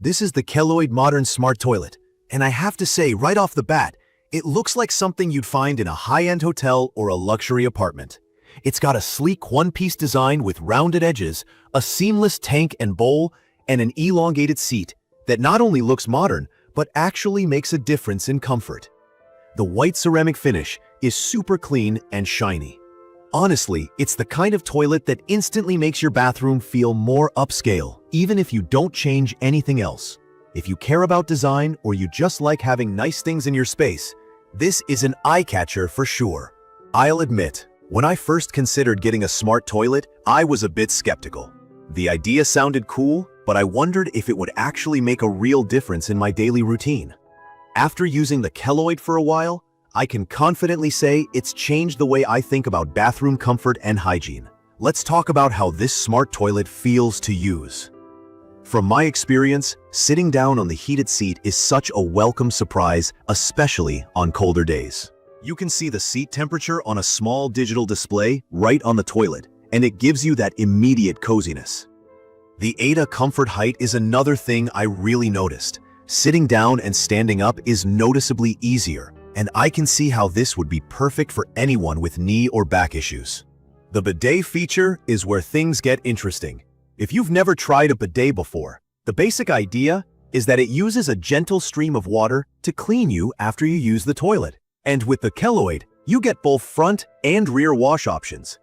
This is the Keloyid Modern Smart Toilet, and I have to say right off the bat, it looks like something you'd find in a high-end hotel or a luxury apartment. It's got a sleek one-piece design with rounded edges, a seamless tank and bowl, and an elongated seat that not only looks modern, but actually makes a difference in comfort. The white ceramic finish is super clean and shiny. Honestly, it's the kind of toilet that instantly makes your bathroom feel more upscale, even if you don't change anything else. If you care about design or you just like having nice things in your space, this is an eye-catcher for sure. I'll admit, when I first considered getting a smart toilet, I was a bit skeptical. The idea sounded cool, but I wondered if it would actually make a real difference in my daily routine. After using the Keloyid for a while, I can confidently say it's changed the way I think about bathroom comfort and hygiene. Let's talk about how this smart toilet feels to use. From my experience, sitting down on the heated seat is such a welcome surprise, especially on colder days. You can see the seat temperature on a small digital display right on the toilet, and it gives you that immediate coziness. The ADA comfort height is another thing I really noticed. Sitting down and standing up is noticeably easier, and I can see how this would be perfect for anyone with knee or back issues. The bidet feature is where things get interesting. If you've never tried a bidet before, the basic idea is that it uses a gentle stream of water to clean you after you use the toilet. And with the Keloyid, you get both front and rear wash options.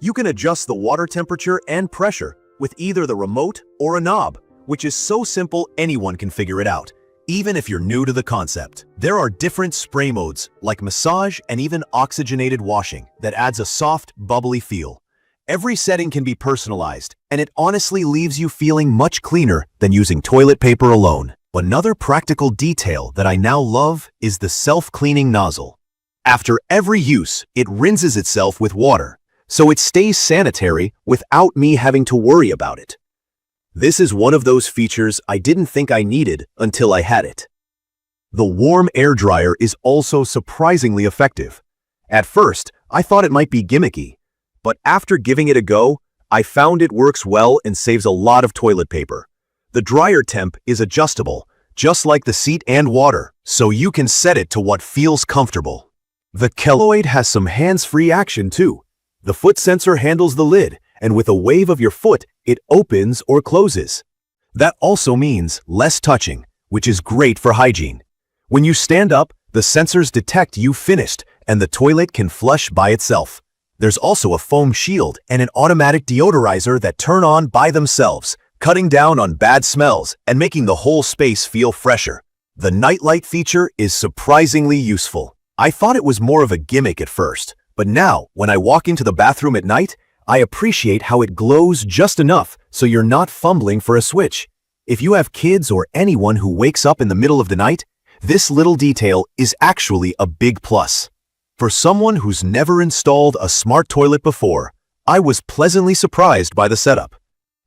You can adjust the water temperature and pressure with either the remote or a knob, which is so simple anyone can figure it out, even if you're new to the concept. There are different spray modes, like massage and even oxygenated washing, that adds a soft, bubbly feel. Every setting can be personalized, and it honestly leaves you feeling much cleaner than using toilet paper alone. Another practical detail that I now love is the self-cleaning nozzle. After every use, it rinses itself with water, so it stays sanitary without me having to worry about it. This is one of those features I didn't think I needed until I had it. The warm air dryer is also surprisingly effective. At first, I thought it might be gimmicky, but after giving it a go, I found it works well and saves a lot of toilet paper. The dryer temp is adjustable, just like the seat and water, so you can set it to what feels comfortable. The Keloyid has some hands-free action too. The foot sensor handles the lid, and with a wave of your foot, it opens or closes. That also means less touching, which is great for hygiene. When you stand up, the sensors detect you finished, and the toilet can flush by itself. There's also a foam shield and an automatic deodorizer that turn on by themselves, cutting down on bad smells and making the whole space feel fresher. The nightlight feature is surprisingly useful. I thought it was more of a gimmick at first, but now, when I walk into the bathroom at night, I appreciate how it glows just enough so you're not fumbling for a switch. If you have kids or anyone who wakes up in the middle of the night, this little detail is actually a big plus. For someone who's never installed a smart toilet before, I was pleasantly surprised by the setup.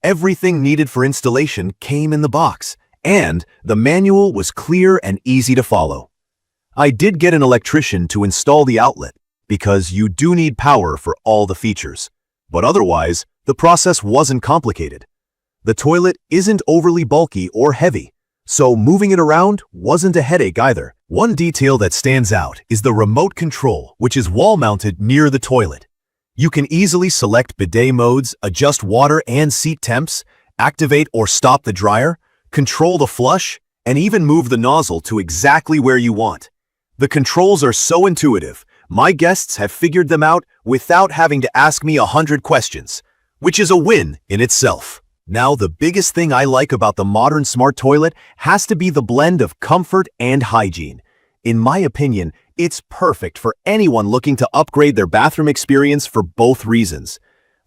Everything needed for installation came in the box, and the manual was clear and easy to follow. I did get an electrician to install the outlet, because you do need power for all the features. But otherwise, the process wasn't complicated. The toilet isn't overly bulky or heavy, so moving it around wasn't a headache either. One detail that stands out is the remote control, which is wall-mounted near the toilet. You can easily select bidet modes, adjust water and seat temps, activate or stop the dryer, control the flush, and even move the nozzle to exactly where you want. The controls are so intuitive, my guests have figured them out without having to ask me 100 questions, which is a win in itself. Now, the biggest thing I like about the modern smart toilet has to be the blend of comfort and hygiene. In my opinion, it's perfect for anyone looking to upgrade their bathroom experience for both reasons.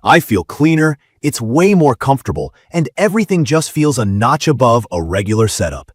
I feel cleaner, it's way more comfortable, and everything just feels a notch above a regular setup.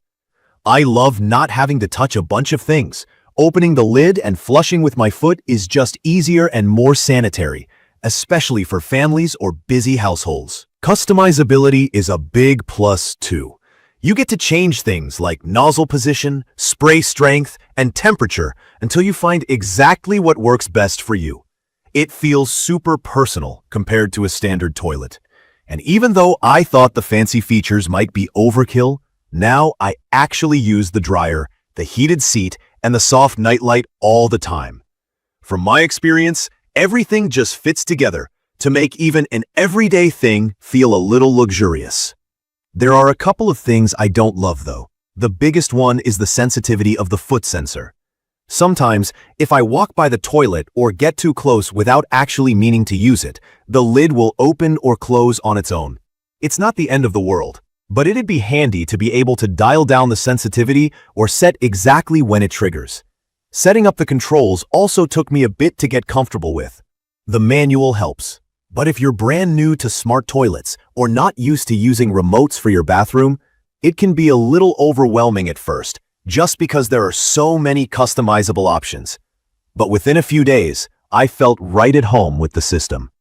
I love not having to touch a bunch of things. Opening the lid and flushing with my foot is just easier and more sanitary, especially for families or busy households. Customizability is a big plus too. You get to change things like nozzle position, spray strength, and temperature until you find exactly what works best for you. It feels super personal compared to a standard toilet. And even though I thought the fancy features might be overkill, Now I actually use the dryer, the heated seat, and the soft nightlight all the time. From my experience, everything just fits together to make even an everyday thing feel a little luxurious. There are a couple of things I don't love though. The biggest one is the sensitivity of the foot sensor. Sometimes, if I walk by the toilet or get too close without actually meaning to use it, the lid will open or close on its own. It's not the end of the world, but it'd be handy to be able to dial down the sensitivity or set exactly when it triggers. Setting up the controls also took me a bit to get comfortable with. The manual helps. But if you're brand new to smart toilets or not used to using remotes for your bathroom, it can be a little overwhelming at first, just because there are so many customizable options. But within a few days, I felt right at home with the system.